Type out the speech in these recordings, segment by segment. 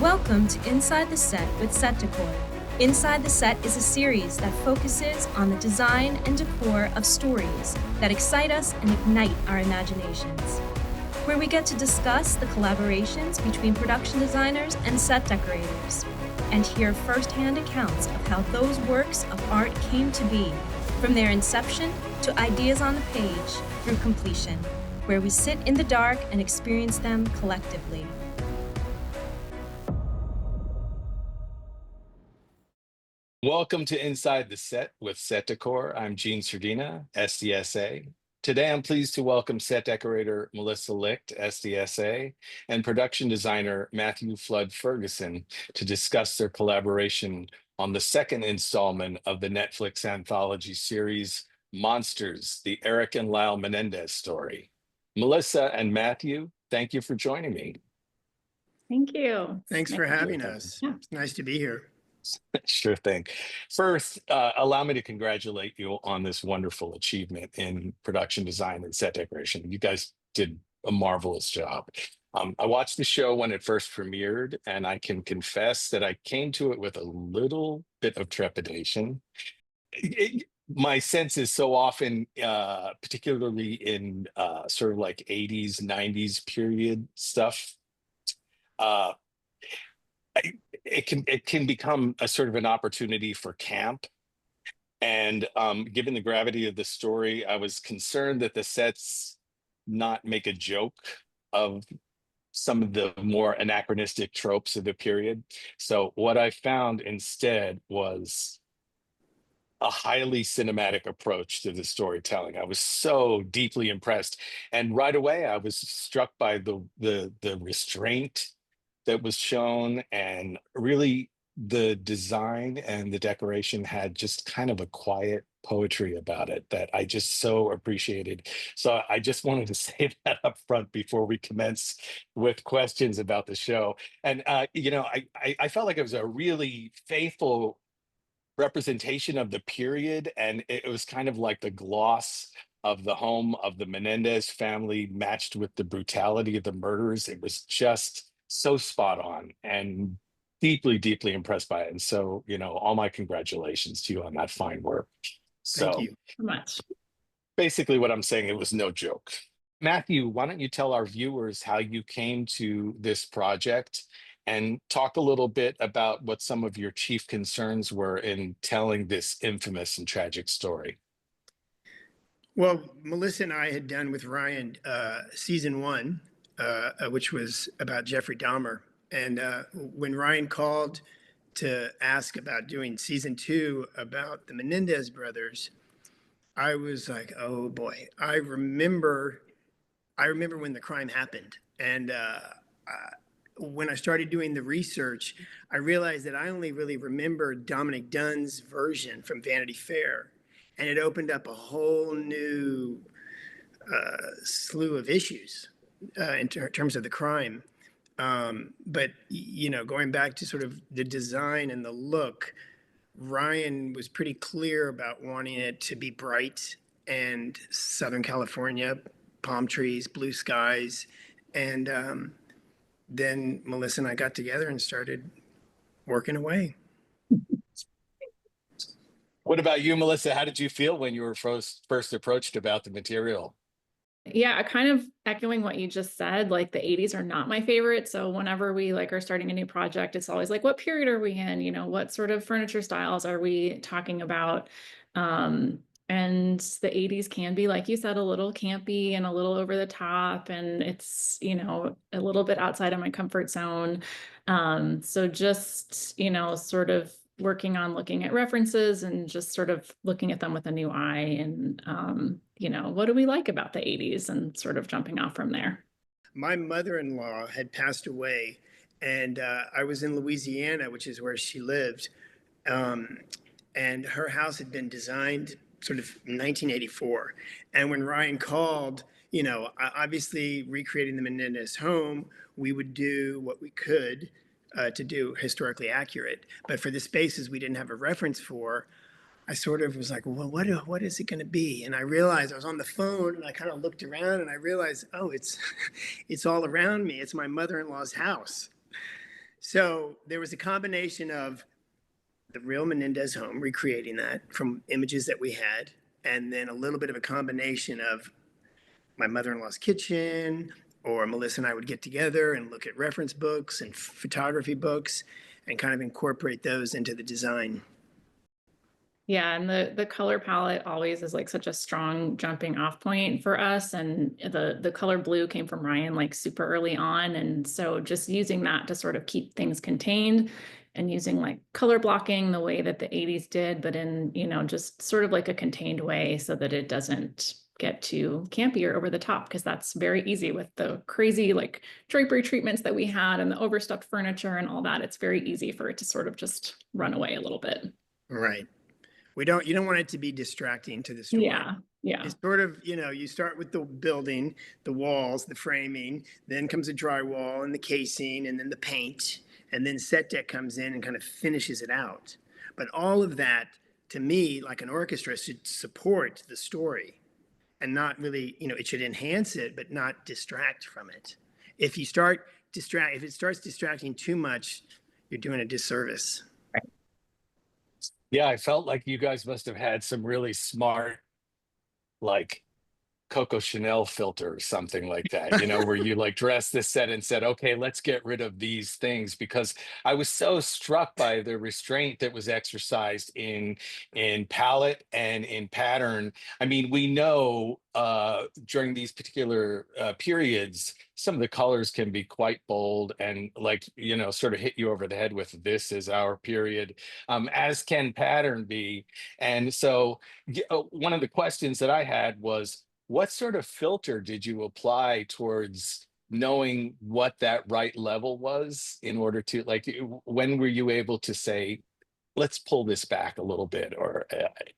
Welcome to Inside the Set with SETDECOR. Inside the Set is a series that focuses on the design and decor of stories that excite us and ignite our imaginations, where we get to discuss the collaborations between production designers and set decorators, and hear firsthand accounts of how those works of art came to be, from their inception to ideas on the page through completion, where we sit in the dark and experience them collectively. Welcome to Inside the Set with SETDECOR. I'm Serdena, SDSA. Today, I'm pleased to welcome set decorator Melissa Licht SDSA and production designer Matthew Flood Ferguson to discuss their collaboration on the second installment of the Netflix anthology series, Monsters, the Eric and Lyle Menendez story. Melissa and Matthew, thank you for joining me. Thank you. Thanks for having us. Yeah. It's nice to be here. Sure thing. First, allow me to congratulate you on this wonderful achievement in production design and set decoration. You guys did a marvelous job. I watched the show when it first premiered, and I can confess that I came to it with a little bit of trepidation. My sense is so often, particularly in sort of like 80s, 90s period stuff, it can become a sort of an opportunity for camp. And given the gravity of the story, I was concerned that the sets not make a joke of some of the more anachronistic tropes of the period. So what I found instead was a highly cinematic approach to the storytelling. I was so deeply impressed. And right away, I was struck by the restraint that was shown, and really the design and the decoration had just kind of a quiet poetry about it that I just so appreciated. So I just wanted to say that up front before we commence with questions about the show. And I felt like it was a really faithful representation of the period, and it was kind of like the gloss of the home of the Menendez family matched with the brutality of the murders. It was just so spot on, and deeply, deeply impressed by it. And so, all my congratulations to you on that fine work. Thank you So much. Basically what I'm saying, it was no joke. Matthew, why don't you tell our viewers how you came to this project and talk a little bit about what some of your chief concerns were in telling this infamous and tragic story? Well, Melissa and I had done with Ryan season 1, which was about Jeffrey Dahmer. And when Ryan called to ask about doing season 2 about the Menendez brothers, I was like, oh boy, I remember when the crime happened. And when I started doing the research, I realized that I only really remembered Dominic Dunn's version from Vanity Fair. And it opened up a whole new slew of issues in terms of the crime. But, going back to sort of the design and the look, Ryan was pretty clear about wanting it to be bright and Southern California, palm trees, blue skies. And then Melissa and I got together and started working away. What about you, Melissa? How did you feel when you were first approached about the material? Yeah, kind of echoing what you just said, like the 80s are not my favorite. So whenever we are starting a new project, it's always like, what period are we in? What sort of furniture styles are we talking about? And the 80s can be, like you said, a little campy and a little over the top, and it's, a little bit outside of my comfort zone. So just, sort of working on looking at references and just sort of looking at them with a new eye, and what do we like about the 80s, and sort of jumping off from there. My mother-in-law had passed away, and I was in Louisiana, which is where she lived. And her house had been designed sort of in 1984. And when Ryan called, obviously recreating the Menendez home, we would do what we could to do historically accurate. But for the spaces we didn't have a reference for, I sort of was like, well, what is it going to be? And I realized I was on the phone, and I kind of looked around, and I realized, oh, it's all around me. It's my mother-in-law's house. So there was a combination of the real Menendez home, recreating that from images that we had, and then a little bit of a combination of my mother-in-law's kitchen, or Melissa and I would get together and look at reference books and photography books and kind of incorporate those into the design. Yeah, and the color palette always is like such a strong jumping off point for us. And the color blue came from Ryan like super early on. And so just using that to sort of keep things contained and using like color blocking the way that the 80s did, but in, you know, just sort of like a contained way so that it doesn't get too campy or over the top, because that's very easy with the crazy like drapery treatments that we had and the overstuffed furniture and all that. It's very easy for it to sort of just run away a little bit. Right. You don't want it to be distracting to the story. Yeah. Yeah. It's sort of, you know, you start with the building, the walls, the framing, then comes the drywall and the casing, and then the paint, and then set deck comes in and kind of finishes it out. But all of that, to me, like an orchestra, should support the story and not really, you know, it should enhance it, but not distract from it. If it starts distracting too much, you're doing a disservice. Yeah, I felt like you guys must have had some really smart, like Coco Chanel filter or something like that, you know, where you like dressed this set and said, okay, let's get rid of these things, because I was so struck by the restraint that was exercised in palette and in pattern. I mean, we know during these particular periods, some of the colors can be quite bold and like, you know, sort of hit you over the head with this is our period, as can pattern be. And so one of the questions that I had was, what sort of filter did you apply towards knowing what that right level was in order to, like, when were you able to say, let's pull this back a little bit, or,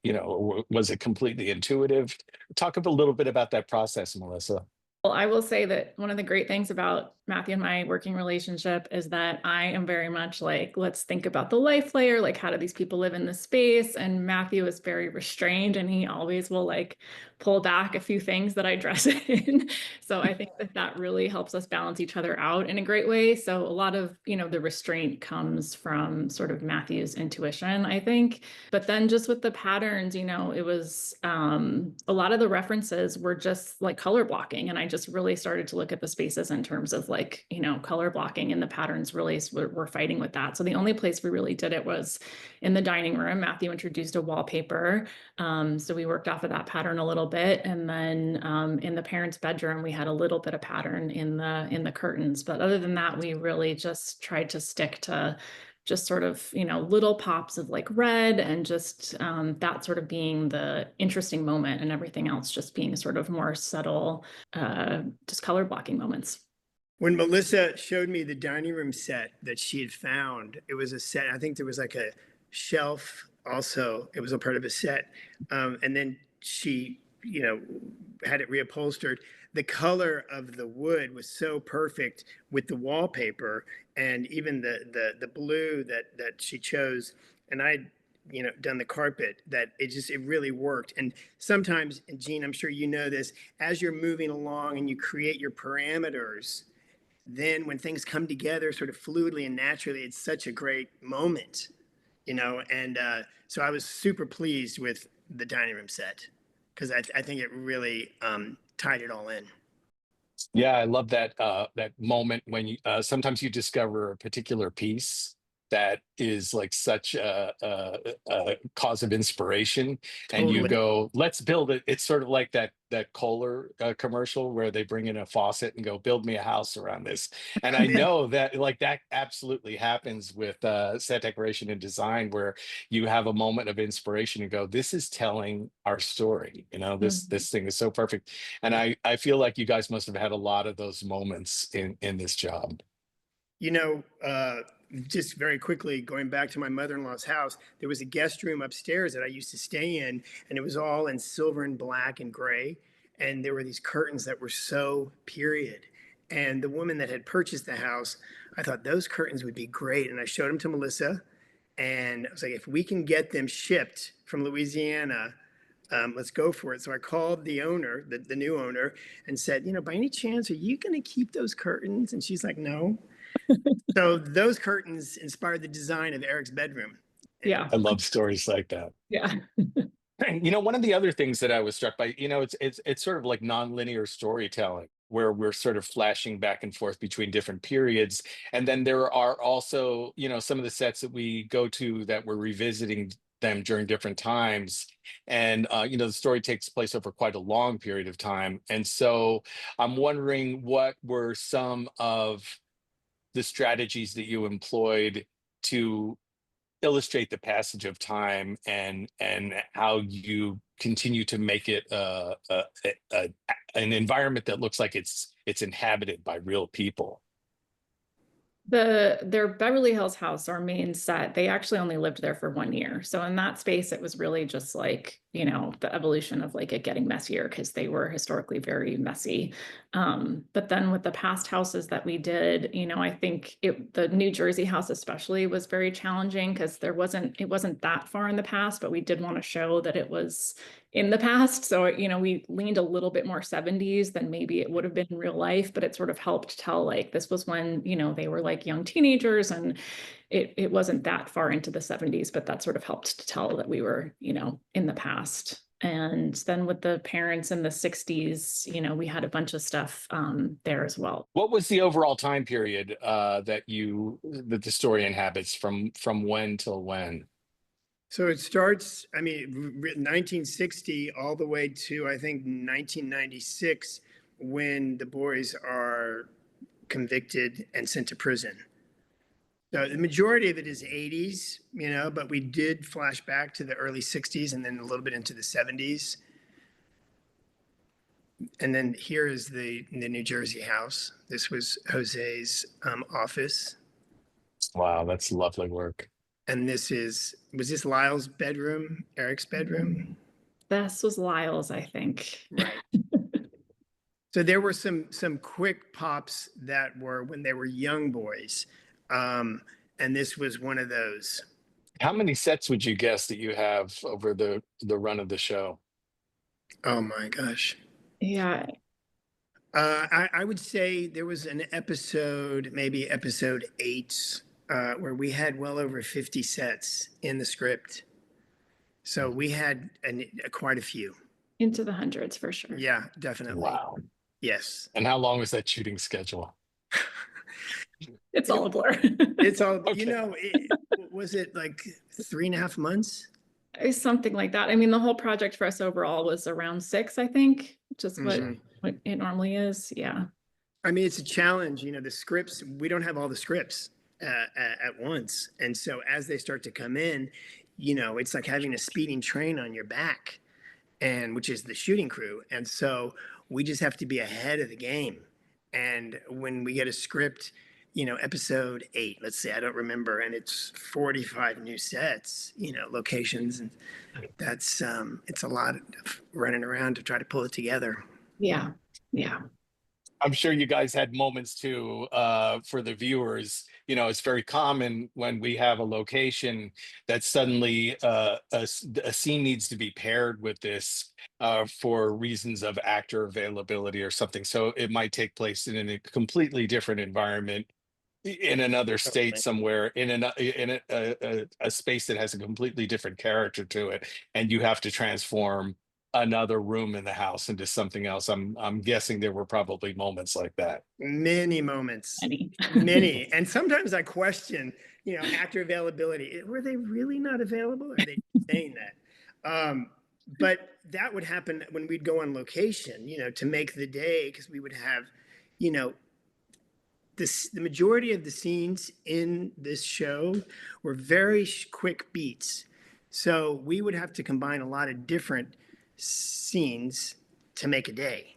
you know, was it completely intuitive? Talk a little bit about that process, Melissa. Well, I will say that one of the great things about Matthew and my working relationship is that I am very much like, let's think about the life layer, like how do these people live in the space? And Matthew is very restrained, and he always will like pull back a few things that I dress in. So I think that that really helps us balance each other out in a great way. So a lot of, you know, the restraint comes from sort of Matthew's intuition, I think. But then just with the patterns, you know, it was a lot of the references were just like color blocking. And I just really started to look at the spaces in terms of like, you know, color blocking, and the patterns really were fighting with that. So the only place we really did it was in the dining room. Matthew introduced a wallpaper. So we worked off of that pattern a little bit. And then in the parents' bedroom, we had a little bit of pattern in the curtains. But other than that, we really just tried to stick to just sort of, you know, little pops of like red, and just that sort of being the interesting moment, and everything else just being sort of more subtle, just color blocking moments. When Melissa showed me the dining room set that she had found, it was a set, I think there was like a shelf also, it was a part of a set. And then she, you know, had it reupholstered. The color of the wood was so perfect with the wallpaper, and even the blue that she chose. And I'd, you know, done the carpet, that it really worked. And sometimes, and Gene, I'm sure you know this, as you're moving along and you create your parameters, then when things come together sort of fluidly and naturally, it's such a great moment, you know. And so I was super pleased with the dining room set, because I think it really tied it all in. Yeah, I love that that moment when you sometimes you discover a particular piece that is like such a cause of inspiration, and you Totally. go, let's build it. It's sort of like that Kohler commercial where they bring in a faucet and go, build me a house around this. And I Yeah. know that like that absolutely happens with set decoration and design, where you have a moment of inspiration and go, this is telling our story, you know, this thing is so perfect. And I feel like you guys must have had a lot of those moments in this job. You know, just very quickly, going back to my mother-in-law's house, there was a guest room upstairs that I used to stay in, and it was all in silver and black and gray. And there were these curtains that were so period. And the woman that had purchased the house, I thought those curtains would be great. And I showed them to Melissa, and I was like, if we can get them shipped from Louisiana, let's go for it. So I called the owner, the new owner, and said, you know, by any chance, are you going to keep those curtains? And she's like, no. So those curtains inspired the design of Eric's bedroom. Yeah. I love stories like that. Yeah. You know, one of the other things that I was struck by, you know, it's sort of like nonlinear storytelling where we're sort of flashing back and forth between different periods. And then there are also, you know, some of the sets that we go to that we're revisiting them during different times. And you know, the story takes place over quite a long period of time. And so I'm wondering what were some of the strategies that you employed to illustrate the passage of time and how you continue to make it an environment that looks like it's inhabited by real people. Their Beverly Hills house, our main set, they actually only lived there for 1 year. So in that space, it was really just like, you know, the evolution of like it getting messier because they were historically very messy. But then with the past houses that we did, you know, I think the New Jersey house especially was very challenging because it wasn't that far in the past, but we did want to show that it was in the past. So, you know, we leaned a little bit more 70s than maybe it would have been in real life, but it sort of helped tell like this was when, you know, they were like young teenagers and it wasn't that far into the 70s, but that sort of helped to tell that we were, you know, in the past. And then with the parents in the 60s, you know, we had a bunch of stuff there as well. What was the overall time period that the story inhabits from when till when? So it starts, I mean, 1960 all the way to, I think, 1996, when the boys are convicted and sent to prison. So the majority of it is 80s, you know, but we did flash back to the early 60s and then a little bit into the 70s. And then here is the New Jersey house. This was Jose's office. Wow, that's lovely work. And was this Lyle's bedroom, Eric's bedroom? This was Lyle's, I think. Right. So there were some quick pops that were when they were young boys. And this was one of those. How many sets would you guess that you have over the run of the show? Oh my gosh. Yeah. I would say there was an episode, maybe episode 8, where we had well over 50 sets in the script. So we had quite a few. Into the hundreds for sure. Yeah, definitely. Wow. Yes. And how long was that shooting schedule? It's all a blur. It's all, Okay. you know, was it like 3.5 months? It's something like that. I mean, the whole project for us overall was around 6, I think, which is what it normally is. Yeah. I mean, it's a challenge, you know, the scripts, we don't have all the scripts at once. And so as they start to come in, you know, it's like having a speeding train on your back, and which is the shooting crew. And so we just have to be ahead of the game. And when we get a script, you know, episode 8, let's say, I don't remember, and it's 45 new sets, you know, locations, and that's it's a lot of running around to try to pull it together. Yeah. Yeah. I'm sure you guys had moments too, for the viewers. You know, it's very common when we have a location that suddenly a scene needs to be paired with this for reasons of actor availability or something. So it might take place in a completely different environment, in another state somewhere, in a space that has a completely different character to it, and you have to transform another room in the house into something else. I'm guessing there were probably moments like that. Many moments, Many. many. And sometimes I question, you know, actor availability. Were they really not available? Are they saying that? But that would happen when we'd go on location, you know, to make the day, because we would have, you know, the majority of the scenes in this show were very quick beats. So we would have to combine a lot of different scenes to make a day.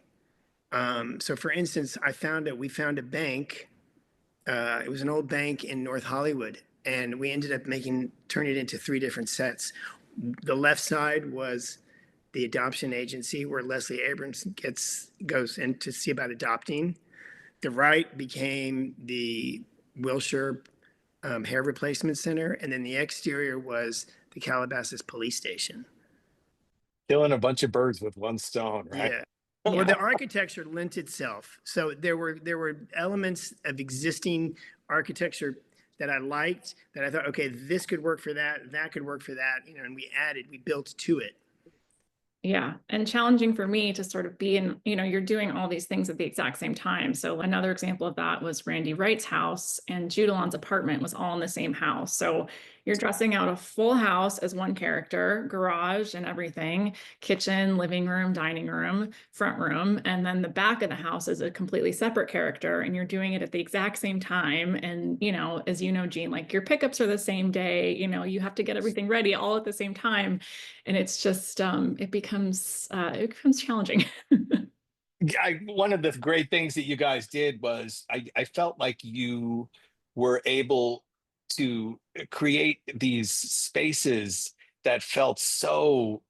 So for instance, we found a bank. It was an old bank in North Hollywood, and we ended up turning it into 3 different sets. The left side was the adoption agency where Leslie Abrams goes in to see about adopting. The right became the Wilshire Hair Replacement Center, and then the exterior was the Calabasas Police Station. Killing a bunch of birds with one stone, right? Yeah. Well, the architecture lent itself. So there were elements of existing architecture that I liked, that I thought, okay, this could work for that, that could work for that, you know, and we built to it. Yeah. And challenging for me to sort of be in, you know, you're doing all these things at the exact same time. So another example of that was Randy Wright's house, and Judalon's apartment was all in the same house. So you're dressing out a full house as one character, garage and everything, kitchen, living room, dining room, front room. And then the back of the house is a completely separate character, and you're doing it at the exact same time. And, you know, as you know, Jean, like your pickups are the same day, you know, you have to get everything ready all at the same time. And it's just, it becomes challenging. One of the great things that you guys did was I felt like you were able to create these spaces that felt so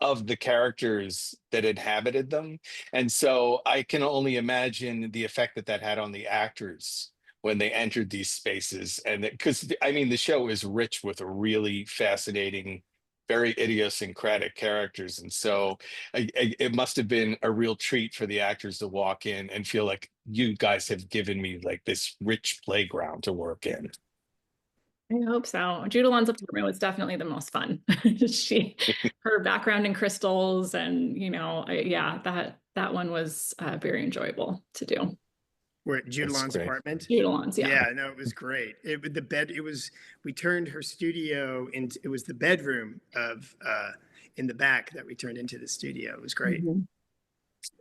of the characters that inhabited them. And so I can only imagine the effect that that had on the actors when they entered these spaces. And because I mean, the show is rich with really fascinating, very idiosyncratic characters. And so it must have been a real treat for the actors to walk in and feel like you guys have given me like this rich playground to work in. I hope so. Judalon's apartment was definitely the most fun. Her background in crystals, and you know, yeah, that one was very enjoyable to do. We're at Judalon's apartment. Judalon's, yeah. Yeah, no, it was great. We turned her studio into, it was the bedroom of, in the back that we turned into the studio. It was great.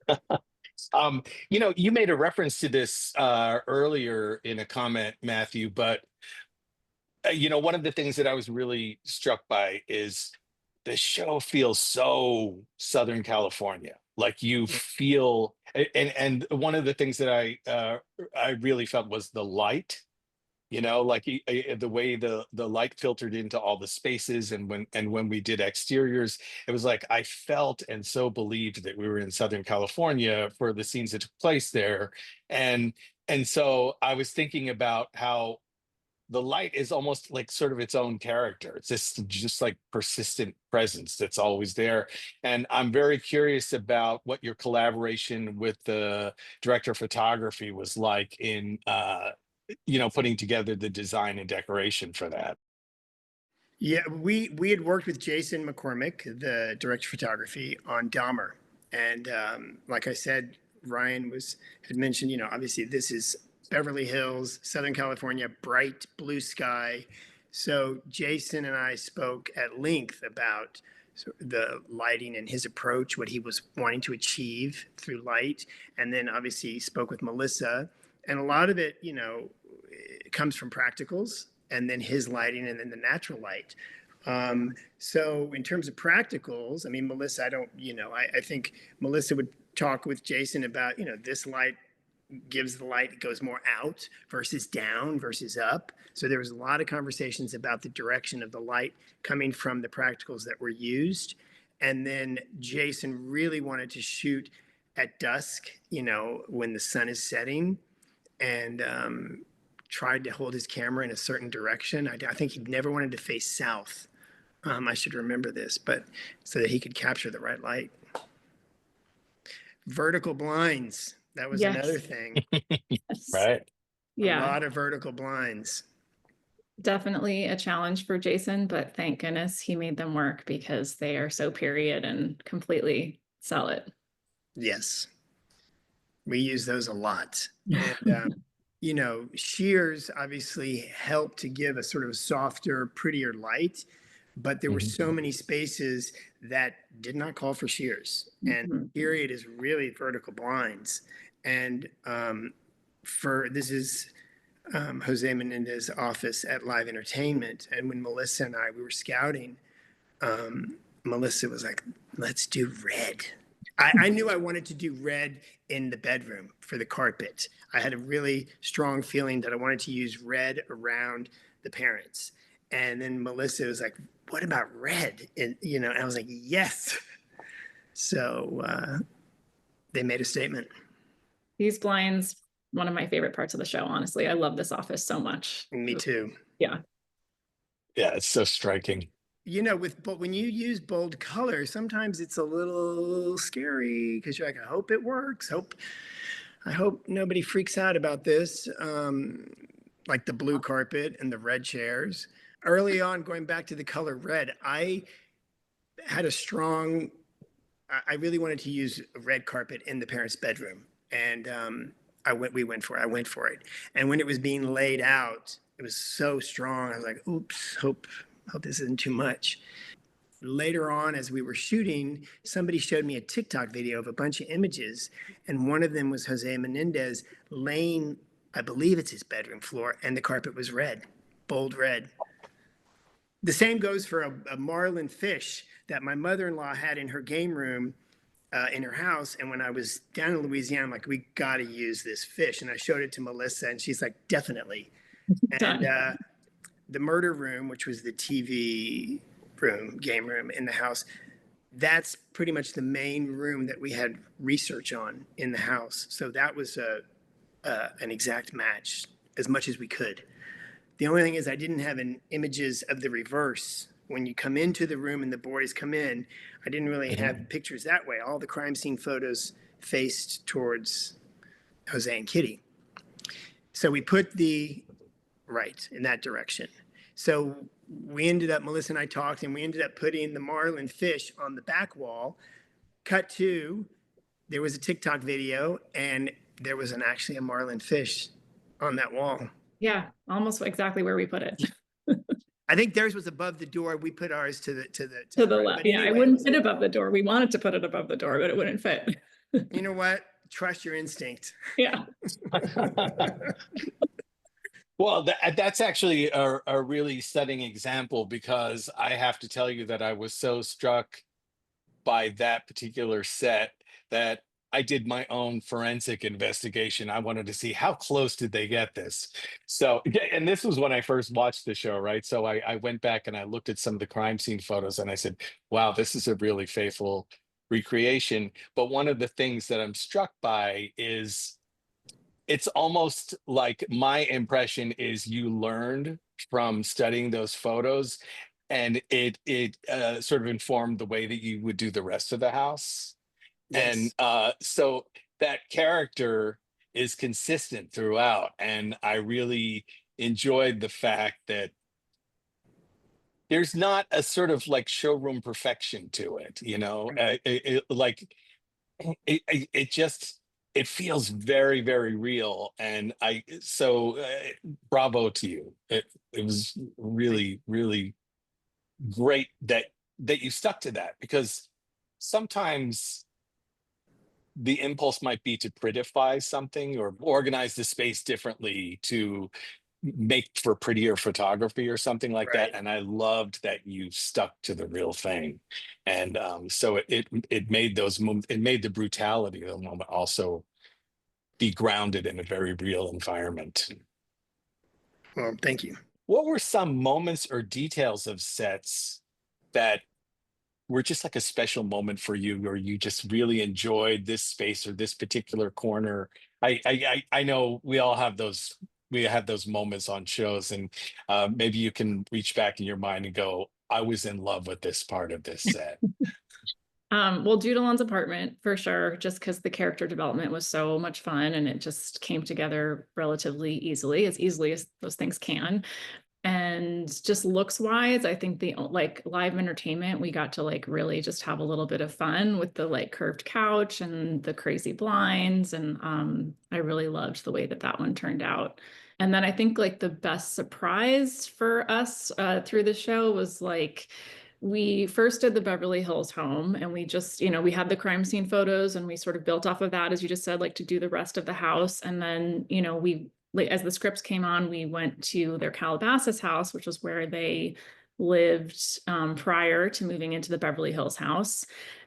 Mm-hmm. You know, you made a reference to this earlier in a comment, Matthew, but you know, one of the things that I was really struck by is the show feels so Southern California. Like you feel, and one of the things that I really felt was the light. You know, like the way the light filtered into all the spaces, and when we did exteriors, it was like I felt and so believed that we were in Southern California for the scenes that took place there, and so I was thinking about how the light is almost like sort of its own character. It's just like persistent presence that's always there. And I'm very curious about what your collaboration with the director of photography was like in you know, putting together the design and decoration for that. Yeah, we had worked with Jason McCormick, the director of photography, on Dahmer. And like I said, Ryan had mentioned, you know, obviously this is Beverly Hills, Southern California, bright blue sky. So Jason and I spoke at length about the lighting and his approach, what he was wanting to achieve through light. And then obviously spoke with Melissa. And a lot of it, you know, it comes from practicals, and then his lighting, and then the natural light. So in terms of practicals, I mean, Melissa, I think Melissa would talk with Jason about, you know, this light gives the light, it goes more out versus down versus up. So there was a lot of conversations about the direction of the light coming from the practicals that were used. And then Jason really wanted to shoot at dusk, you know, when the sun is setting, and tried to hold his camera in a certain direction. I think he never wanted to face south. I should remember this, but so that he could capture the right light. Vertical blinds. That was another thing. Yes. Right. Yeah. A lot of vertical blinds. Definitely a challenge for Jason, but thank goodness he made them work, because they are so period and completely sell it. Yes. We use those a lot. And, you know, shears obviously help to give a sort of softer, prettier light, but there were so many spaces that did not call for shears. And period is really vertical blinds. And this is Jose Menendez's office at Live Entertainment. And when Melissa and we were scouting, Melissa was like, let's do red. I knew I wanted to do red in the bedroom for the carpet. I had a really strong feeling that I wanted to use red around the parents. And then Melissa was like, what about red? And, you know, and I was like, yes. So they made a statement. These blinds, one of my favorite parts of the show, honestly. I love this office so much. Me too. Yeah. Yeah, it's so striking. You know, but when you use bold color, sometimes it's a little scary, because you're like, I hope it works. I hope nobody freaks out about this. like the blue carpet and the red chairs. Early on, going back to the color red, I had a strong, I really wanted to use a red carpet in the parents' bedroom. And I went for it. And when it was being laid out, it was so strong. I was like, oops, hope this isn't too much. Later on, as we were shooting, somebody showed me a TikTok video of a bunch of images, and one of them was Jose Menendez laying, I believe it's his bedroom floor, and the carpet was red, bold red. The same goes for a marlin fish that my mother-in-law had in her game room in her house. And when I was down in Louisiana, I'm like, we got to use this fish. And I showed it to Melissa, and she's like, definitely. And the murder room, which was the TV room, game room in the house, that's pretty much the main room that we had research on in the house. So that was an exact match as much as we could. The only thing is I didn't have images of the reverse. When you come into the room and the boys come in, I didn't really have pictures that way. All the crime scene photos faced towards Jose and Kitty. So we put right in that direction. So we ended up, Melissa and I talked, and we ended up putting the marlin fish on the back wall. Cut to, there was a TikTok video, and there was actually a marlin fish on that wall. Yeah, almost exactly where we put it. I think theirs was above the door. We put ours to the right. left. Yeah, anyway, it wouldn't fit above the door. We wanted to put it above the door, but it wouldn't fit. You know what? Trust your instinct. Yeah. Well, that's actually a really stunning example, because I have to tell you that I was so struck by that particular set that I did my own forensic investigation. I wanted to see how close did they get this. So, and this was when I first watched the show, right? So I went back and I looked at some of the crime scene photos, and I said, wow, this is a really faithful recreation. But one of the things that I'm struck by is it's almost like my impression is you learned from studying those photos, and it sort of informed the way that you would do the rest of the house. Yes. And so that character is consistent throughout. And I really enjoyed the fact that there's not a sort of like showroom perfection to it, you know, it feels very, very real. And bravo to you. It was really, really great that you stuck to that, because sometimes the impulse might be to prettify something or organize the space differently to make for prettier photography or something like that. And I loved that you stuck to the real thing. And so it made those moments, it made the brutality of the moment also be grounded in a very real environment. Well, thank you. What were some moments or details of sets that were just like a special moment for you, or you just really enjoyed this space or this particular corner? I know we all have those, moments on shows, and maybe you can reach back in your mind and go, I was in love with this part of this set. Well, Judalon's apartment for sure, just because the character development was so much fun and it just came together relatively easily as those things can. And just looks wise, I think the like live entertainment, we got to like really just have a little bit of fun with the like curved couch and the crazy blinds. And I really loved the way that one turned out. And then I think like the best surprise for us through the show was like, we first did the Beverly Hills home, and we just, we had the crime scene photos, and we sort of built off of that, as you just said, like to do the rest of the house. And then, as the scripts came on, we went to their Calabasas house, which was where they lived prior to moving into the Beverly Hills house.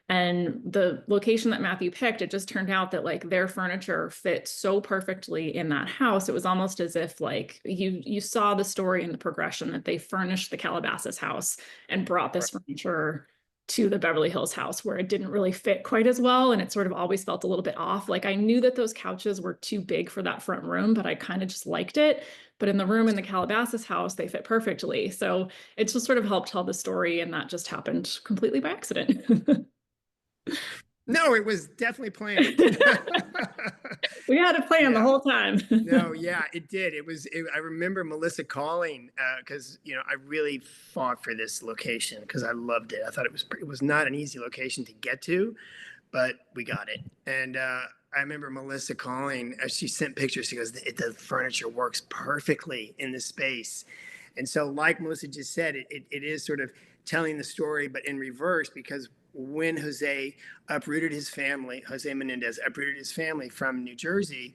And the location that Matthew picked, it just turned out that like their furniture fit so perfectly in that house. It was almost as if like you saw the story and the progression that they furnished the Calabasas house and brought this furniture to the Beverly Hills house, where it didn't really fit quite as well. And it sort of always felt a little bit off. Like I knew that those couches were too big for that front room, but I kind of just liked it. But in the room in the Calabasas house, they fit perfectly. So it just sort of helped tell the story. And that just happened completely by accident. No, it was definitely planned. We had a plan the Yeah. whole time. No, yeah, it did. I remember Melissa calling because I really fought for this location because I loved it. I thought it was not an easy location to get to, but we got it. And I remember Melissa calling as she sent pictures. She goes, the furniture works perfectly in this space. And so, like Melissa just said, it is sort of telling the story, but in reverse, because when Jose Menendez uprooted his family from New Jersey,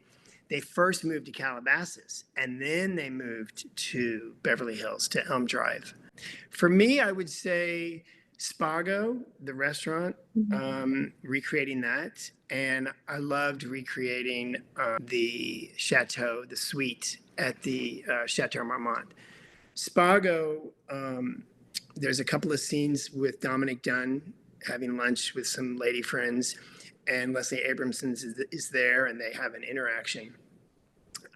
they first moved to Calabasas and then they moved to Beverly Hills, to Elm Drive. For me, I would say Spago, the restaurant, recreating that. And I loved recreating the chateau, the suite at the Chateau Marmont. Spago, there's a couple of scenes with Dominic Dunn having lunch with some lady friends, and Leslie Abramson is there, and they have an interaction.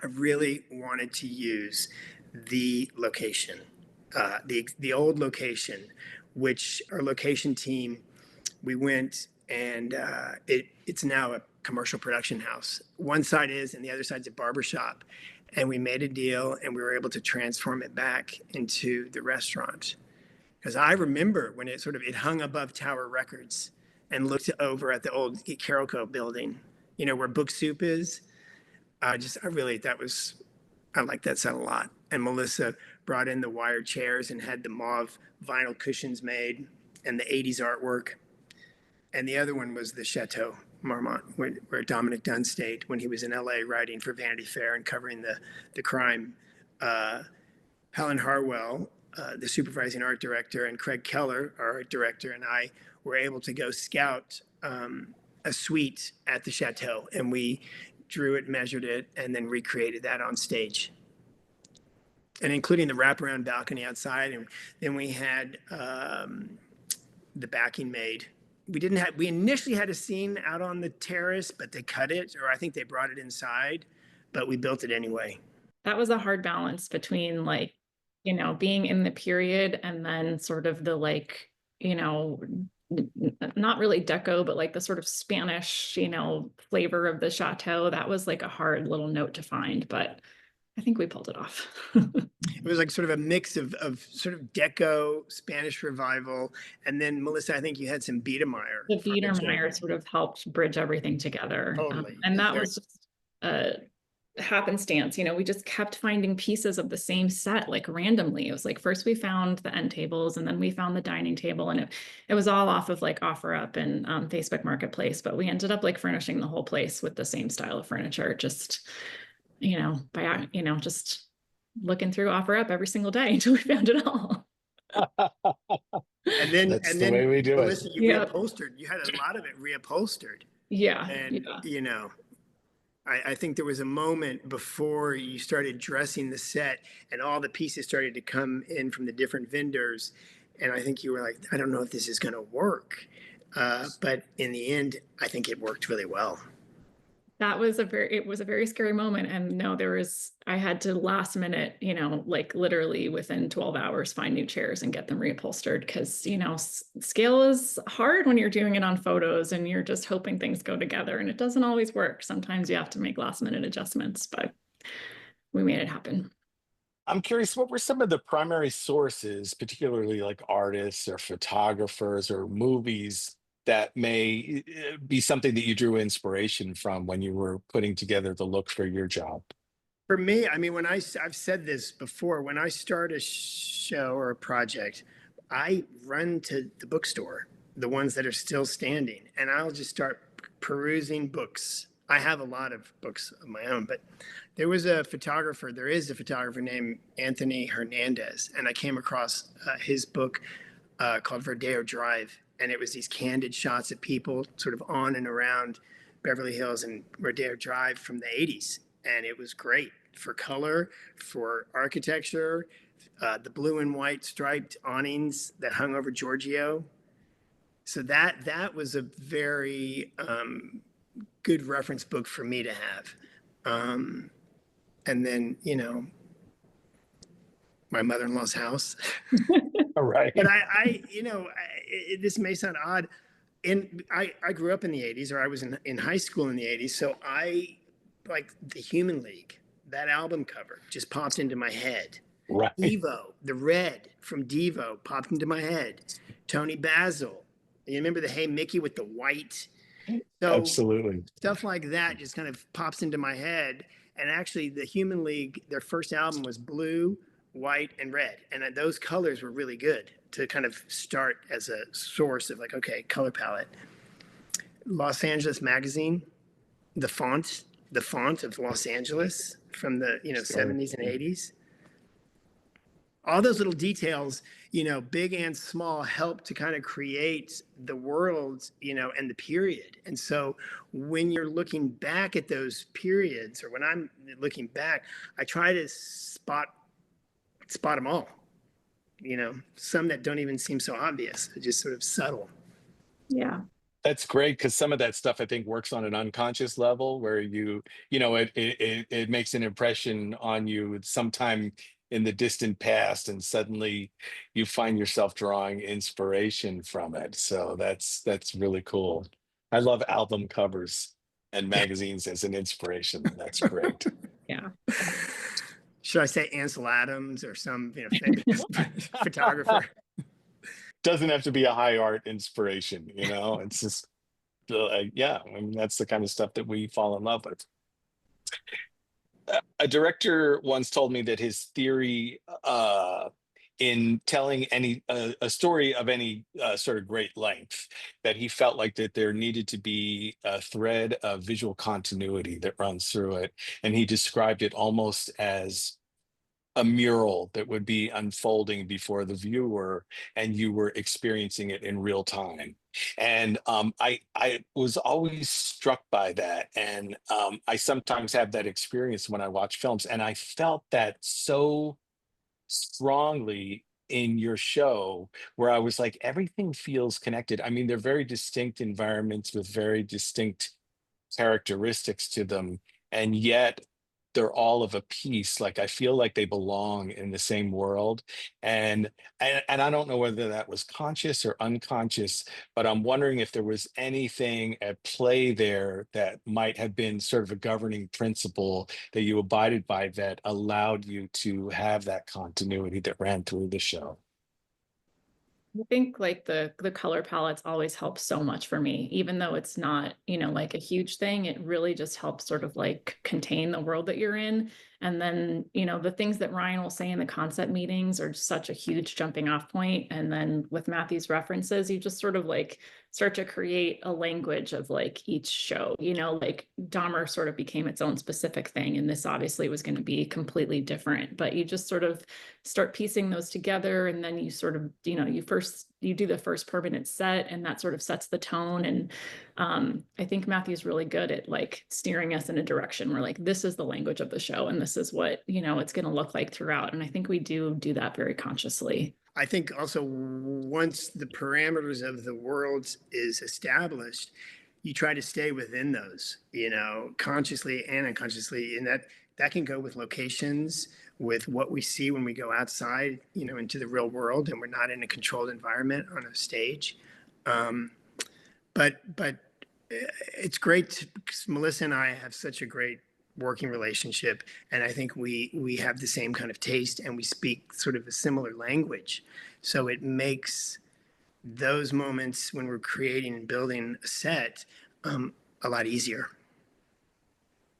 I really wanted to use the location, the old location, which our location team, we went and it's now a commercial production house. One side is, and the other side's a barbershop. And we made a deal and we were able to transform it back into the restaurant. Because I remember when it hung above Tower Records and looked over at the old Carolco building, where Book Soup is. I like that set a lot. And Melissa brought in the wired chairs and had the mauve vinyl cushions made and the 80s artwork. And the other one was the Chateau Marmont, where Dominic Dunn stayed when he was in LA writing for Vanity Fair and covering the crime. Helen Harwell, the supervising art director, and Craig Keller, our art director, and I were able to go scout a suite at the Chateau, and we drew it, measured it, and then recreated that on stage. And including the wraparound balcony outside, and then we had the backing made. We initially had a scene out on the terrace, but they cut it, or I think they brought it inside, but we built it anyway. That was a hard balance between being in the period and then sort of the not really deco, but the sort of Spanish, flavor of the chateau. That was a hard little note to find, but I think we pulled it off. It was sort of a mix of sort of deco, Spanish revival, and then Melissa, I think you had some Biedermeier. The Biedermeier sort of helped bridge everything together. Totally. And that was just happenstance. We just kept finding pieces of the same set randomly. It was first we found the end tables and then we found the dining table, and it was all off of OfferUp and Facebook Marketplace, but we ended up furnishing the whole place with the same style of furniture, just by just looking through OfferUp every single day until we found it all. And then That's the way we do Melissa, it. you reupholstered. You had a lot of it reupholstered. Yeah. And I think there was a moment before you started dressing the set and all the pieces started to come in from the different vendors. And I think you were like, I don't know if this is going to work. But in the end, I think it worked really well. It was a very scary moment. And no, I had to last minute, literally within 12 hours, find new chairs and get them reupholstered. Cause scale is hard when you're doing it on photos and you're just hoping things go together, and it doesn't always work. Sometimes you have to make last minute adjustments, but we made it happen. I'm curious, what were some of the primary sources, particularly artists or photographers or movies, that may be something that you drew inspiration from when you were putting together the look for your job? For me, I mean, I've said this before, when I start a show or a project, I run to the bookstore, the ones that are still standing, and I'll just start perusing books. I have a lot of books of my own, but there is a photographer named Anthony Hernandez, and I came across his book called Rodeo Drive. And it was these candid shots of people sort of on and around Beverly Hills and Rodeo Drive from the 80s. And it was great for color, for architecture, the blue and white striped awnings that hung over Giorgio. So that was a very good reference book for me to have. And then, my mother-in-law's house. All right. But this may sound odd. I grew up in the 80s, or I was in high school in the 80s. So I like the Human League. That album cover just popped into my head. Right. Devo, the red from Devo popped into my head. Tony Basil. You remember the Hey Mickey with the white? So Absolutely. stuff like that just kind of pops into my head. And actually, the Human League, their first album was blue, white, and red. And those colors were really good to kind of start as a source of like, okay, color palette. Los Angeles Magazine, the font of Los Angeles from the 70s and 80s. All those little details, big and small, help to kind of create the world, and the period. And so when you're looking back at those periods, or when I'm looking back, I try to spot them all. Some that don't even seem so obvious, they're just sort of subtle. Yeah. That's great, because some of that stuff I think works on an unconscious level where it makes an impression on you sometime in the distant past, and suddenly you find yourself drawing inspiration from it. So that's really cool. I love album covers and magazines as an inspiration. That's great. Yeah. Should I say Ansel Adams or some famous photographer? Doesn't have to be a high art inspiration, it's just yeah, I mean, that's the kind of stuff that we fall in love with. A director once told me that his theory in telling a story of any sort of great length, that he felt like that there needed to be a thread of visual continuity that runs through it, and he described it almost as a mural that would be unfolding before the viewer, and you were experiencing it in real time. And I was always struck by that. And I sometimes have that experience when I watch films, and I felt that so strongly in your show, where I was like, everything feels connected. I mean, they're very distinct environments with very distinct characteristics to them, and yet they're all of a piece. Like, I feel like they belong in the same world. And I don't know whether that was conscious or unconscious, but I'm wondering if there was anything at play there that might have been sort of a governing principle that you abided by that allowed you to have that continuity that ran through the show. I think like the color palettes always help so much for me, even though it's not, like a huge thing. It really just helps sort of like contain the world that you're in. And then, the things that Ryan will say in the concept meetings are such a huge jumping off point. And then with Matthew's references, you just sort of like start to create a language of like each show, like Dahmer sort of became its own specific thing. And this obviously was going to be completely different, but you just sort of start piecing those together. And then you sort of, you do the first permanent set, and that sort of sets the tone. And I think Matthew's really good at like steering us in a direction where like, this is the language of the show, and this is what, it's going to look like throughout. And I think we do that very consciously. I think also once the parameters of the world is established, you try to stay within those, consciously and unconsciously. And that can go with locations, with what we see when we go outside, into the real world, and we're not in a controlled environment on a stage. But it's great because Melissa and I have such a great working relationship, and I think we have the same kind of taste, and we speak sort of a similar language. So it makes those moments when we're creating and building a set a lot easier.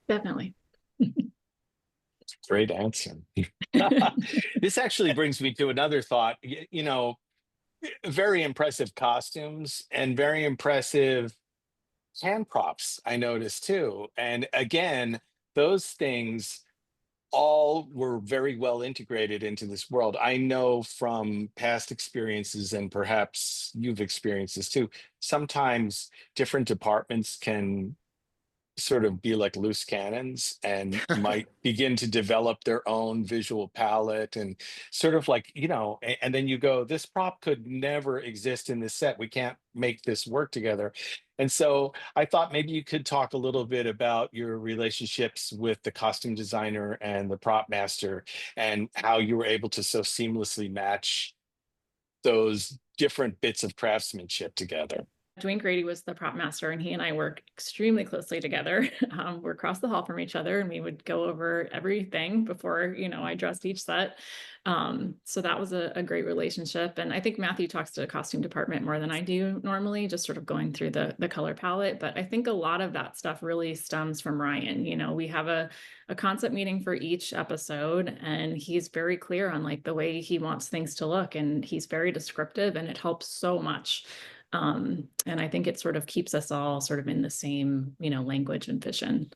Definitely. Great answer. This actually brings me to another thought. Very impressive costumes and very impressive hand props, I noticed too. And again, those things all were very well integrated into this world. I know from past experiences, and perhaps you've experienced this too, sometimes different departments can sort of be like loose cannons and might begin to develop their own visual palette, and sort of like, and then you go, this prop could never exist in this set. We can't make this work together. And so I thought maybe you could talk a little bit about your relationships with the costume designer and the prop master, and how you were able to so seamlessly match those different bits of craftsmanship together. Dwayne Grady was the prop master, and he and I work extremely closely together. We're across the hall from each other, and we would go over everything before, I dressed each set. So that was a great relationship. And I think Matthew talks to the costume department more than I do normally, just sort of going through the color palette. But I think a lot of that stuff really stems from Ryan. We have a concept meeting for each episode, and he's very clear on like the way he wants things to look, and he's very descriptive, and it helps so much. And I think it sort of keeps us all sort of in the same, language and vision.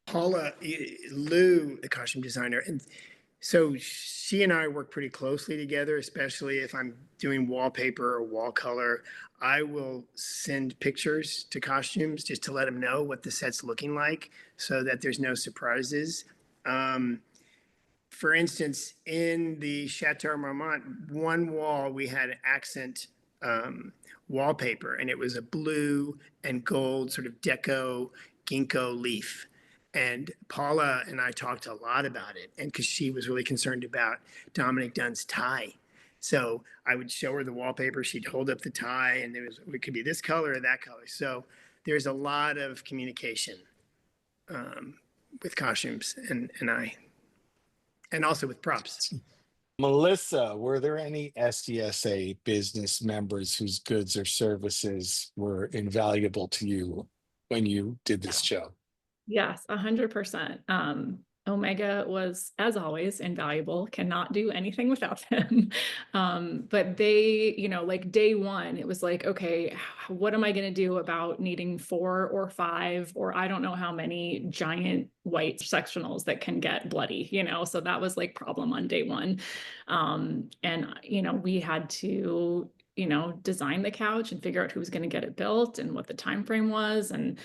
Paula, Lou, the costume designer, and so she and I work pretty closely together, especially if I'm doing wallpaper or wall color. I will send pictures to costumes just to let them know what the set's looking like so that there's no surprises. For instance, in the Chateau Marmont, one wall we had accent wallpaper, and it was a blue and gold sort of deco ginkgo leaf. And Paula and I talked a lot about it, and because she was really concerned about Dominic Dunn's tie. So I would show her the wallpaper, she'd hold up the tie, and it could be this color or that color. So there's a lot of communication with costumes and I, and also with props. Melissa, were there any SDSA business members whose goods or services were invaluable to you when you did this show? Yes, 100%. Omega was, as always, invaluable, cannot do anything without them. But they, like day one, it was like, okay, what am I going to do about needing 4 or 5, or I don't know how many giant white sectionals that can get bloody, so that was like problem on day one. And, we had to design the couch and figure out who was going to get it built and what the time frame was. And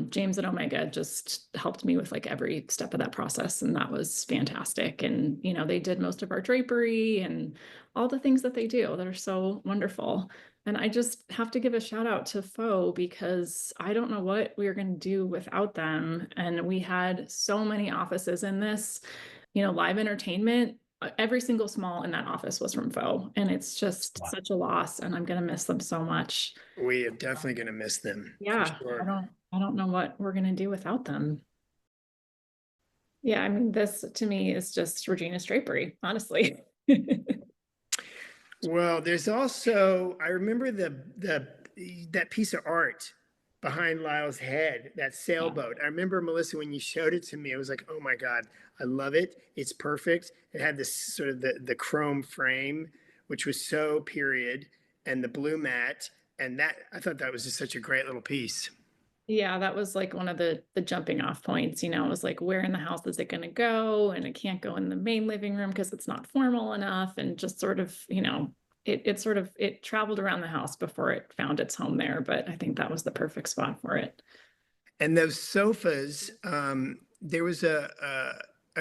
James at Omega just helped me with like every step of that process, and that was fantastic. And they did most of our drapery and all the things that they do that are so wonderful. And I just have to give a shout out to Faux, because I don't know what we were going to do without them. And we had so many offices in this, live entertainment. Every single small in that office was from Faux, and it's just such a loss, and I'm going to miss them so much. We are definitely going to miss them. Yeah, for sure. I don't know what we're going to do without them. Yeah, I mean, this to me is just Regina's drapery, honestly. Well, there's also, I remember that piece of art behind Lyle's head, that sailboat. I remember, Melissa, when you showed it to me, I was like, oh my God, I love it. It's perfect. It had this sort of the chrome frame, which was so period, and the blue mat. And that, I thought that was just such a great little piece. Yeah, that was like one of the jumping off points, it was like, where in the house is it going to go? And it can't go in the main living room because it's not formal enough. And just sort of, it traveled around the house before it found its home there. But I think that was the perfect spot for it. And those sofas, there was a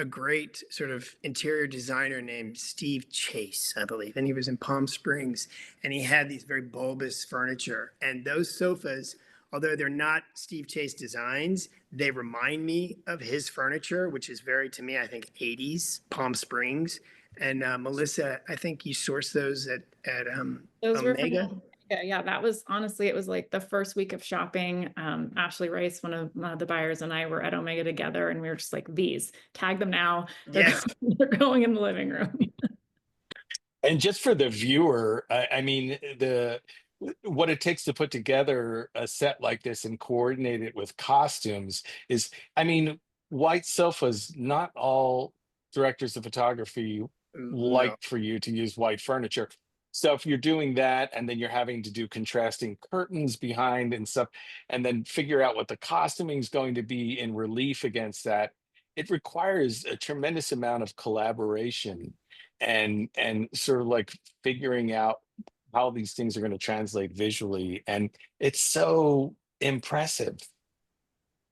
great sort of interior designer named Steve Chase, I believe, and he was in Palm Springs, and he had these very bulbous furniture. And those sofas, although they're not Steve Chase designs, they remind me of his furniture, which is very, to me, I think 80s Palm Springs. And Melissa, I think you sourced those at Those were Omega. Yeah, that was honestly, it was like the first week of shopping. Ashley Rice, one of the buyers, and I were at Omega together, and we were just like, these, tag them now. Yes. They're going in the living room. And just for the viewer, I mean, what it takes to put together a set like this and coordinate it with costumes is, I mean, white sofas, not all directors of photography like for you to use white furniture. So if you're doing that, and then you're having to do contrasting curtains behind and stuff, and then figure out what the costuming is going to be in relief against that, it requires a tremendous amount of collaboration and sort of like figuring out how these things are going to translate visually. And it's so impressive.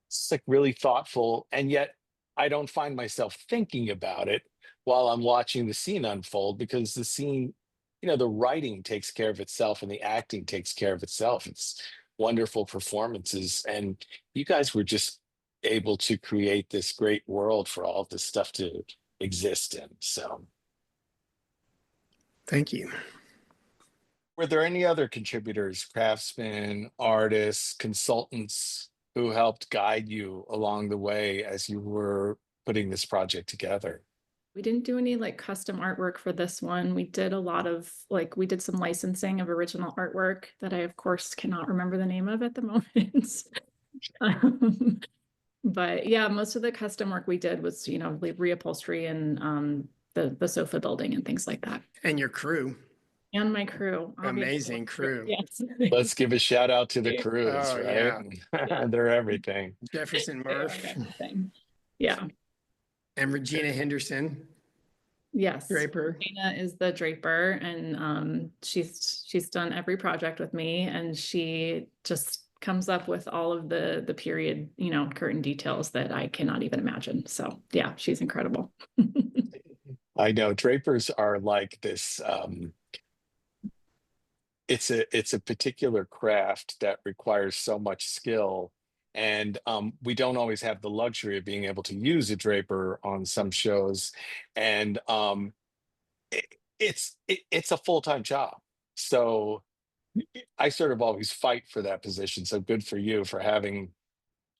It's like really thoughtful. And yet I don't find myself thinking about it while I'm watching the scene unfold, because the scene, the writing takes care of itself and the acting takes care of itself. It's wonderful performances. And you guys were just able to create this great world for all of this stuff to exist in. So thank you. Were there any other contributors, craftsmen, artists, consultants who helped guide you along the way as you were putting this project together? We didn't do any like custom artwork for this one. We did a lot of like, we did some licensing of original artwork that I, of course, cannot remember the name of at the moment. Um, but yeah, most of the custom work we did was, you know, like reupholstery and the sofa building and things like that. And your crew, And my crew, obviously. amazing crew. Yes. Let's give a shout out to the crews, Oh, right? Yeah. They're everything. Jefferson They are Murph everything. Yeah. and Regina Henderson, Yes. Draper. Dana is the draper, and she's done every project with me, and she just comes up with all of the period, you know, curtain details that I cannot even imagine. So yeah, she's incredible. I know drapers are like this. It's a particular craft that requires so much skill, and we don't always have the luxury of being able to use a draper on some shows, and it's a full-time job. So I sort of always fight for that position. So good for you for having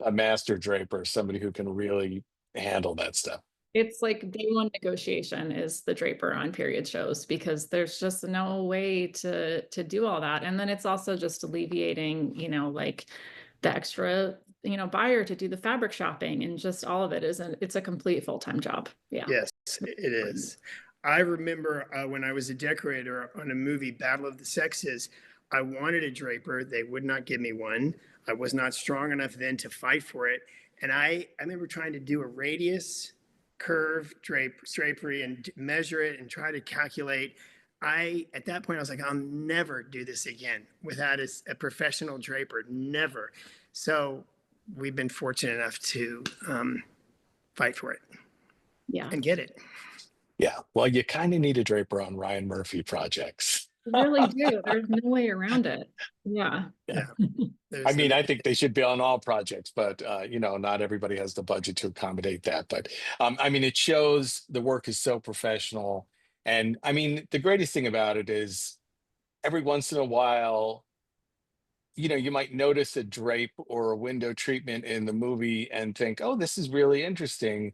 a master draper, somebody who can really handle that stuff. It's like day one negotiation is the draper on period shows, because there's just no way to do all that. And then it's also just alleviating, you know, like the extra, you know, buyer to do the fabric shopping, and just all of it it's a complete full-time job. Yeah. Yes, it is. I remember when I was a decorator on a movie, Battle of the Sexes, I wanted a draper. They would not give me one. I was not strong enough then to fight for it. And I remember trying to do a radius curve drapery and measure it and try to calculate. At that point, I was like, I'll never do this again without a professional draper, never. So we've been fortunate enough to fight for it. Yeah. And get it. Yeah, well, you kind of need a draper on Ryan Murphy projects. You really do. There's no way around it. Yeah. Yeah. I mean, I think they should be on all projects, but you know, not everybody has the budget to accommodate that. But I mean, it shows the work is so professional. And I mean, the greatest thing about it is every once in a while, you know, you might notice a drape or a window treatment in the movie and think, oh, this is really interesting.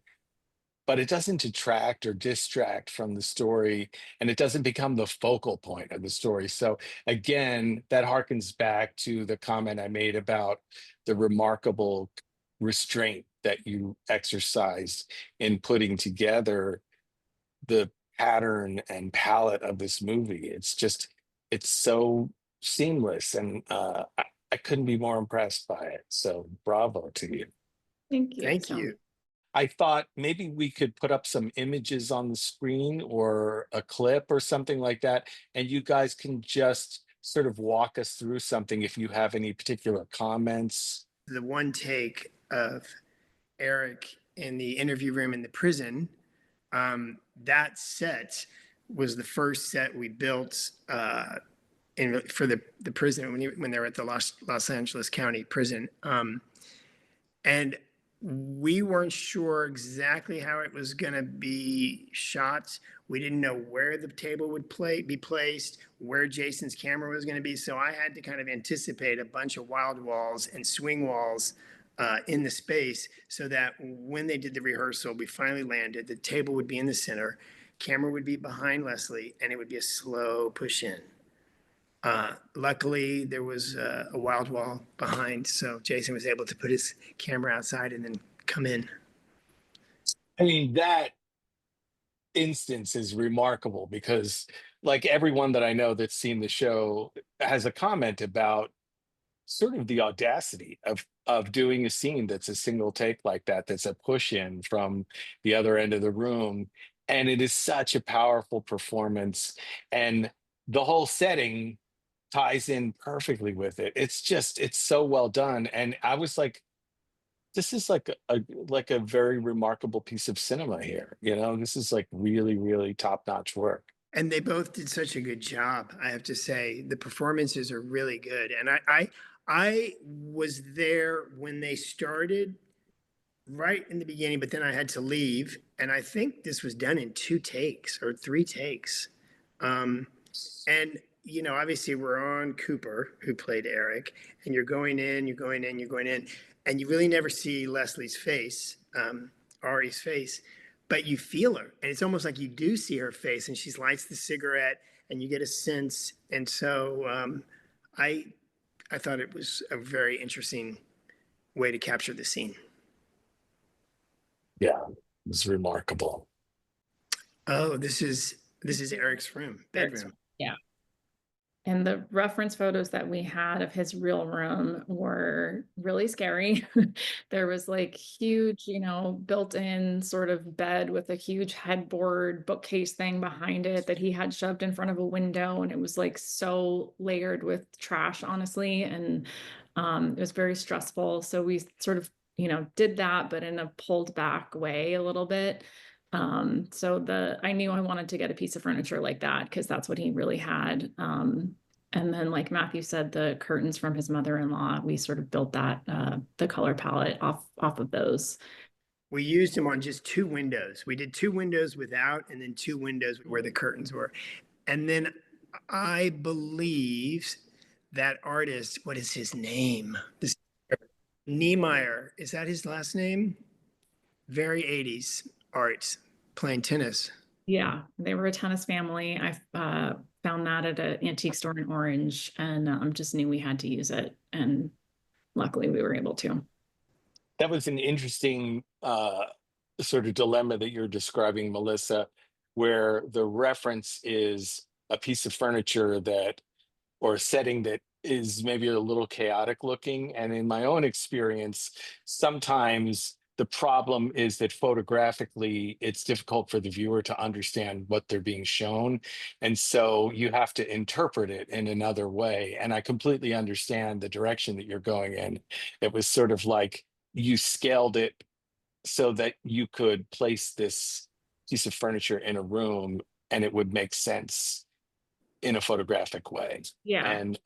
But it doesn't detract or distract from the story, and it doesn't become the focal point of the story. So again, that harkens back to the comment I made about the remarkable restraint that you exercised in putting together the pattern and palette of this movie. It's so seamless, and I couldn't be more impressed by it. So bravo to you. Thank you. Thank you. I thought maybe we could put up some images on the screen or a clip or something like that, and you guys can just sort of walk us through something if you have any particular comments. The one take of Eric in the interview room in the prison, that set was the first set we built for the prison when they were at the Los Angeles County Prison. And we weren't sure exactly how it was going to be shot. We didn't know where the table would be placed, where Jason's camera was going to be. So I had to kind of anticipate a bunch of wild walls and swing walls in the space, so that when they did the rehearsal, we finally landed, the table would be in the center, camera would be behind Leslie, and it would be a slow push in. Luckily, there was a wild wall behind, so Jason was able to put his camera outside and then come in. I mean, that instance is remarkable because, like, everyone that I know that's seen the show has a comment about sort of the audacity of doing a scene that's a single take like that, that's a push in from the other end of the room. And it is such a powerful performance, and the whole setting ties in perfectly with it. It's so well done. And I was like, this is like a very remarkable piece of cinema here. You know, this is like really, really top-notch work. And they both did such a good job, I have to say. The performances are really good. And I was there when they started right in the beginning, but then I had to leave. And I think this was done in 2 takes or 3 takes. And obviously we're on Cooper, who played Eric, and you're going in, and you really never see Leslie's face, Ari's face, but you feel her. And it's almost like you do see her face, and she lights the cigarette, and you get a sense. And so I thought it was a very interesting way to capture the scene. Yeah, it was remarkable. Oh, this is Eric's room, bedroom. Yeah. And the reference photos that we had of his real room were really scary. There was like huge, built-in sort of bed with a huge headboard bookcase thing behind it that he had shoved in front of a window. And it was like so layered with trash, honestly. And it was very stressful. So we sort of, did that, but in a pulled back way a little bit. I knew I wanted to get a piece of furniture like that because that's what he really had. And then like Matthew said, the curtains from his mother-in-law, we sort of built that, the color palette off of those. We used them on just 2 windows. We did 2 windows without, and then 2 windows where the curtains were. And then I believe that artist, what is his name? Niemeyer, is that his last name? Very 80s art, playing tennis. Yeah, they were a tennis family. I found that at an antique store in Orange, and just knew we had to use it. And luckily we were able to. That was an interesting sort of dilemma that you're describing, Melissa, where the reference is a piece of furniture or a setting that is maybe a little chaotic looking. And in my own experience, sometimes the problem is that photographically, it's difficult for the viewer to understand what they're being shown. And so you have to interpret it in another way. And I completely understand the direction that you're going in. It was sort of like you scaled it so that you could place this piece of furniture in a room and it would make sense in a photographic way. Yeah. And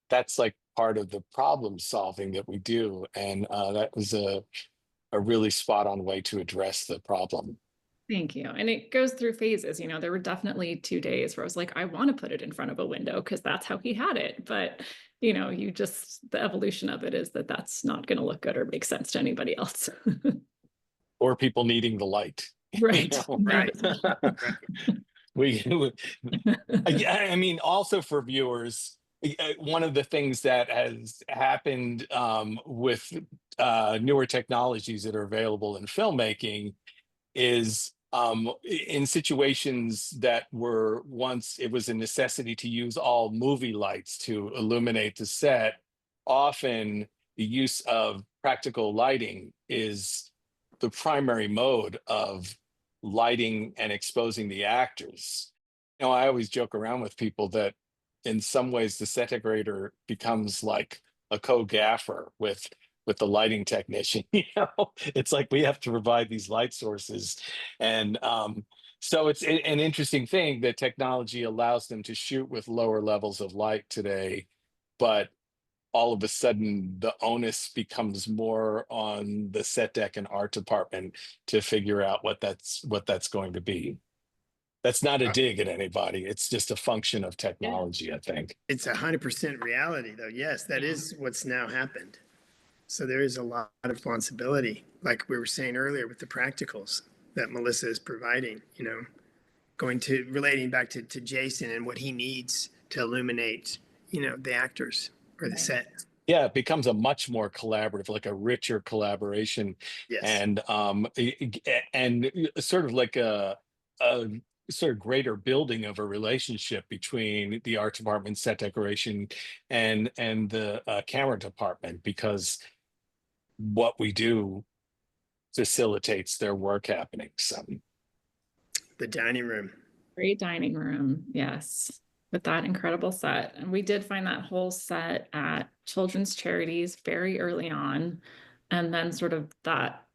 that's like part of the problem solving that we do. And that was a really spot on way to address the problem. Thank you. And it goes through phases. There were definitely 2 days where I was like, I want to put it in front of a window because that's how he had it. But, the evolution of it is that that's not going to look good or make sense to anybody else. Or people needing the light. Right. Right. I mean, also for viewers, one of the things that has happened with newer technologies that are available in filmmaking is in situations that were once it was a necessity to use all movie lights to illuminate the set, often the use of practical lighting is the primary mode of lighting and exposing the actors. I always joke around with people that in some ways the set decorator becomes like a co-gaffer with the lighting technician. It's like we have to provide these light sources. And so it's an interesting thing that technology allows them to shoot with lower levels of light today, but all of a sudden the onus becomes more on the set dec and art department to figure out what that's going to be. That's not a dig at anybody. It's just a function of technology, I think. It's 100% reality, though. Yes, that is what's now happened. So there is a lot of responsibility, like we were saying earlier, with the practicals that Melissa is providing, relating back to Jason and what he needs to illuminate, the actors or the set. Yeah, it becomes a much more collaborative, like a richer collaboration. Yes. And sort of like a sort of greater building of a relationship between the art department, set decoration, and the camera department, because what we do facilitates their work happening. So the dining room. Great dining room, yes, with that incredible set. And we did find that whole set at Children's Charities very early on. And then sort of that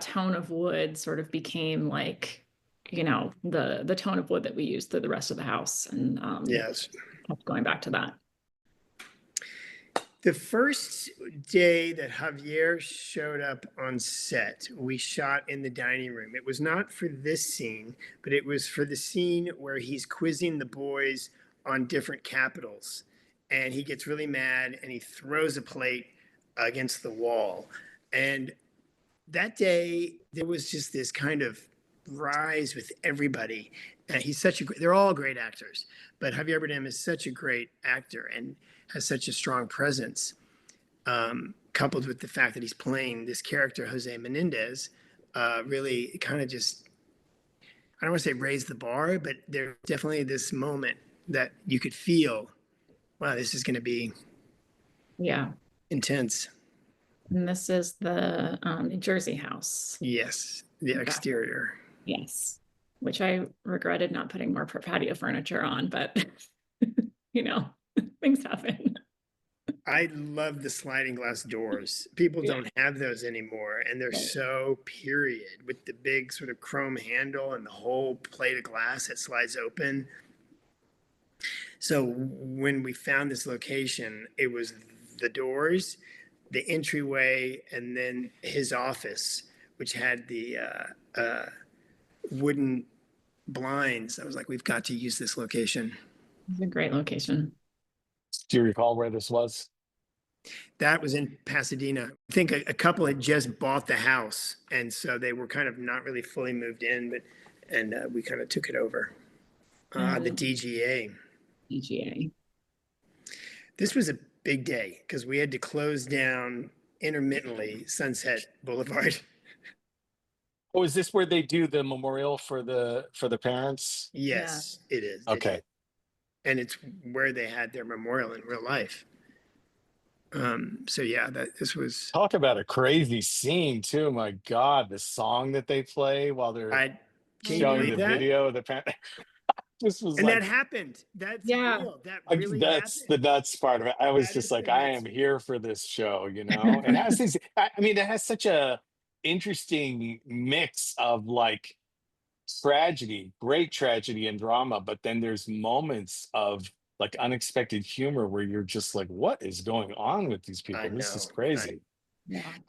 tone of wood sort of became like, the tone of wood that we used through the rest of the house. And yes, kept going back to that. The first day that Javier showed up on set, we shot in the dining room. It was not for this scene, but it was for the scene where he's quizzing the boys on different capitals, and he gets really mad and he throws a plate against the wall. And that day there was just this kind of rise with everybody. He's such a they're all great actors, but Javier Bardem is such a great actor and has such a strong presence, coupled with the fact that he's playing this character Jose Menendez. Really kind of just, I don't want to say raise the bar, but there's definitely this moment that you could feel, wow, this is going to be intense. And this is the New Jersey house. Yes, the exterior. Yes, which I regretted not putting more patio furniture on, but you know, things happen. I love the sliding glass doors. People don't have those anymore, and they're so period, with the big sort of chrome handle and the whole plate of glass that slides open. So when we found this location, it was the doors, the entryway, and then his office, which had the wooden blinds. I was like, we've got to use this location. It's a great location. Do you recall where this was? That was in Pasadena. I think a couple had just bought the house, and so they were kind of not really fully moved in, but we kind of took it over. The DGA. DGA. This was a big day because we had to close down intermittently Sunset Boulevard. Oh, is this where they do the memorial for the parents? Yes, it is. Okay. And it's where they had their memorial in real life. So yeah, this was. Talk about a crazy scene too. My God, the song that they play while they're showing the video of the parents. This was and that happened. That's real. That really that's happened. the nuts part of it. I was just like, I am here for this show, you know. And it has these. I mean, it has such a interesting mix of like tragedy, great tragedy and drama, but then there's moments of like unexpected humor where you're just like, what is going on with these people? This is crazy.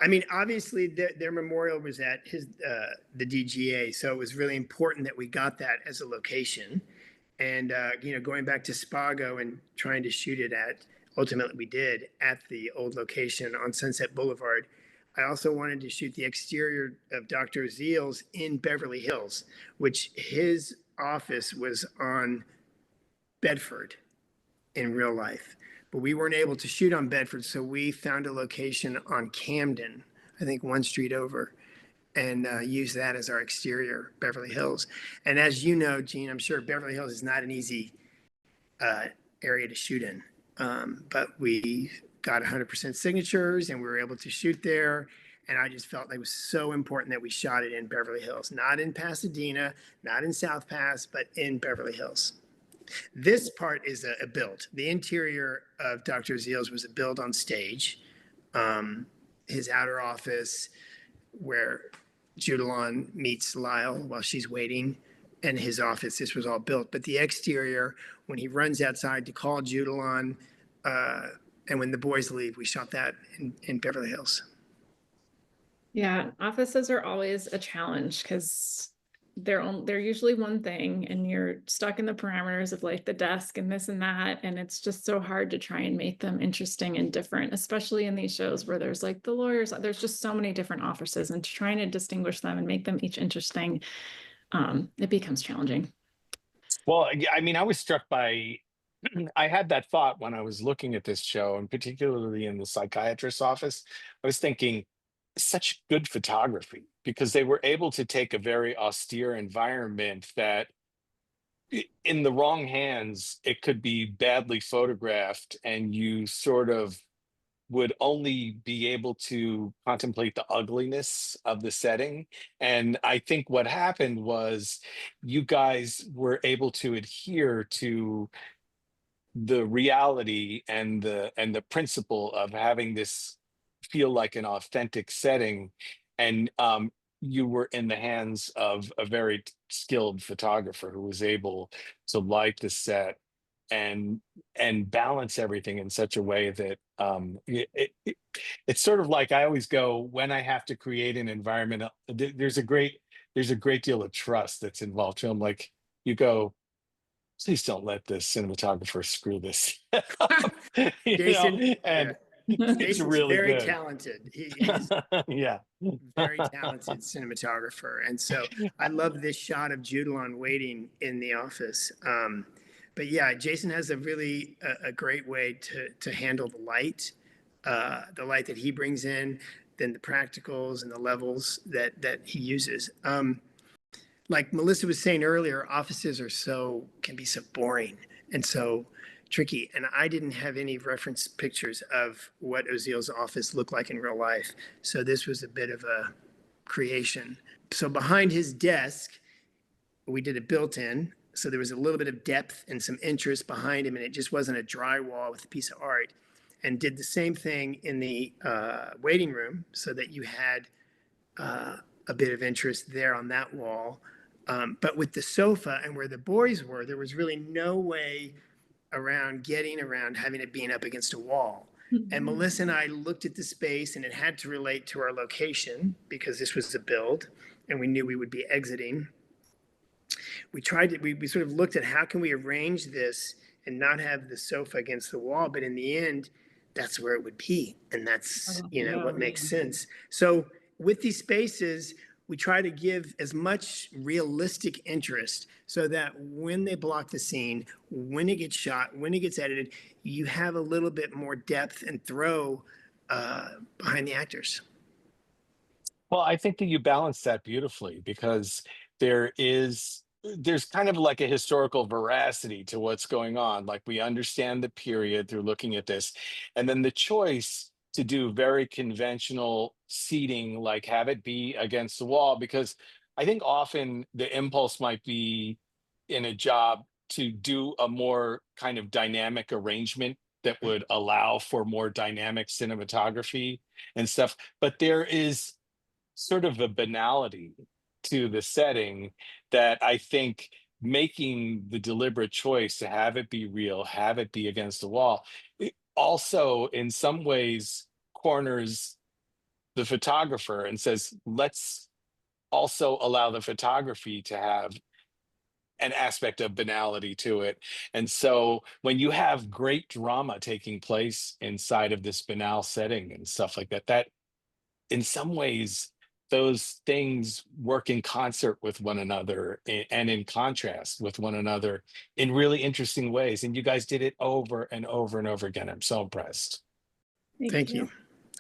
I mean, obviously their memorial was at the DGA, so it was really important that we got that as a location. And you know, going back to Spago and trying to shoot it ultimately we did at the old location on Sunset Boulevard. I also wanted to shoot the exterior of Dr. Aziel's in Beverly Hills, which his office was on Bedford in real life. But we weren't able to shoot on Bedford, so we found a location on Camden, I think one street over, and used that as our exterior, Beverly Hills. And as you know, Gene, I'm sure Beverly Hills is not an easy area to shoot in, but we got 100% signatures and we were able to shoot there. And I just felt like it was so important that we shot it in Beverly Hills, not in Pasadena, not in South Pass, but in Beverly Hills. This part is a build. The interior of Dr. Aziel's was a build on stage. His outer office, where Judalon meets Lyle while she's waiting, and his office, this was all built. But the exterior, when he runs outside to call Judalon, and when the boys leave, we shot that in Beverly Hills. Yeah, offices are always a challenge because they're usually one thing and you're stuck in the parameters of like the desk and this and that, and it's just so hard to try and make them interesting and different, especially in these shows where there's like the lawyers, there's just so many different offices, and trying to distinguish them and make them each interesting, it becomes challenging. Well, I mean, I was struck by I had that thought when I was looking at this show, and particularly in the psychiatrist's office. I was thinking, such good photography, because they were able to take a very austere environment that in the wrong hands, it could be badly photographed, and you sort of would only be able to contemplate the ugliness of the setting. And I think what happened was you guys were able to adhere to the reality and the principle of having this feel like an authentic setting, and you were in the hands of a very skilled photographer who was able to light the set and balance everything in such a way that it's sort of like, I always go, when I have to create an environment, there's a great deal of trust that's involved. So I'm like, you go, please don't let the cinematographer screw this. Jason, And it's Jason's really very good. talented. He's Yeah. very talented cinematographer. And so I love this shot of Jude Law waiting in the office. But yeah, Jason has a really a great way to handle the light that he brings in, then the practicals and the levels that he uses. Like Melissa was saying earlier, offices can be so boring and so tricky. And I didn't have any reference pictures of what Oziel's office looked like in real life. So this was a bit of a creation. So behind his desk, we did a built-in. So there was a little bit of depth and some interest behind him, and it just wasn't a dry wall with a piece of art. And did the same thing in the waiting room so that you had a bit of interest there on that wall. But with the sofa and where the boys were, there was really no way around getting around having it being up against a wall. And Melissa and I looked at the space, and it had to relate to our location because this was a build and we knew we would be exiting. We sort of looked at how can we arrange this and not have the sofa against the wall, but in the end, that's where it would be. And that's, what makes sense. So with these spaces, we try to give as much realistic interest so that when they block the scene, when it gets shot, when it gets edited, you have a little bit more depth and throw behind the actors. Well, I think that you balance that beautifully because there's kind of like a historical veracity to what's going on. Like we understand the period through looking at this, and then the choice to do very conventional seating, like have it be against the wall, because I think often the impulse might be in a job to do a more kind of dynamic arrangement that would allow for more dynamic cinematography and stuff. But there is sort of a banality to the setting that I think making the deliberate choice to have it be real, have it be against the wall, it also in some ways corners the photographer and says, let's also allow the photography to have an aspect of banality to it. And so when you have great drama taking place inside of this banal setting and stuff like that, that in some ways those things work in concert with one another and in contrast with one another in really interesting ways. And you guys did it over and over and over again. I'm so impressed. Thank you.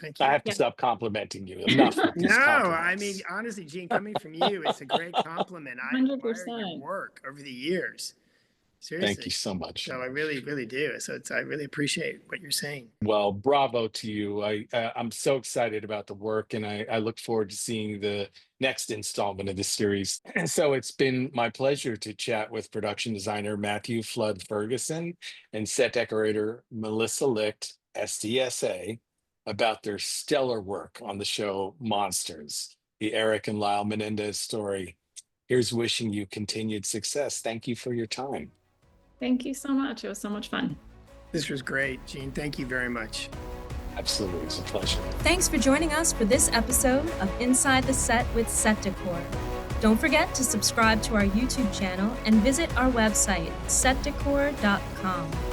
Thank you. I have to stop complimenting you enough with these compliments. I mean, honestly, Gene, coming from you, it's a great compliment. I admire your work over the years. Seriously. Thank you so much. So I really, really do. So I really appreciate what you're saying. Well, bravo to you. I'm so excited about the work, and I look forward to seeing the next installment of the series. So it's been my pleasure to chat with production designer Matthew Flood Ferguson and set decorator Melissa Licht SDSA about their stellar work on the show Monsters, the Eric and Lyle Menendez story. Here's wishing you continued success. Thank you for your time. Thank you so much. It was so much fun. This was great, Gene. Thank you very much. Absolutely. It's a pleasure. Thanks for joining us for this episode of Inside the Set with SETDECOR. Don't forget to subscribe to our YouTube channel and visit our website, SETDECOR.com.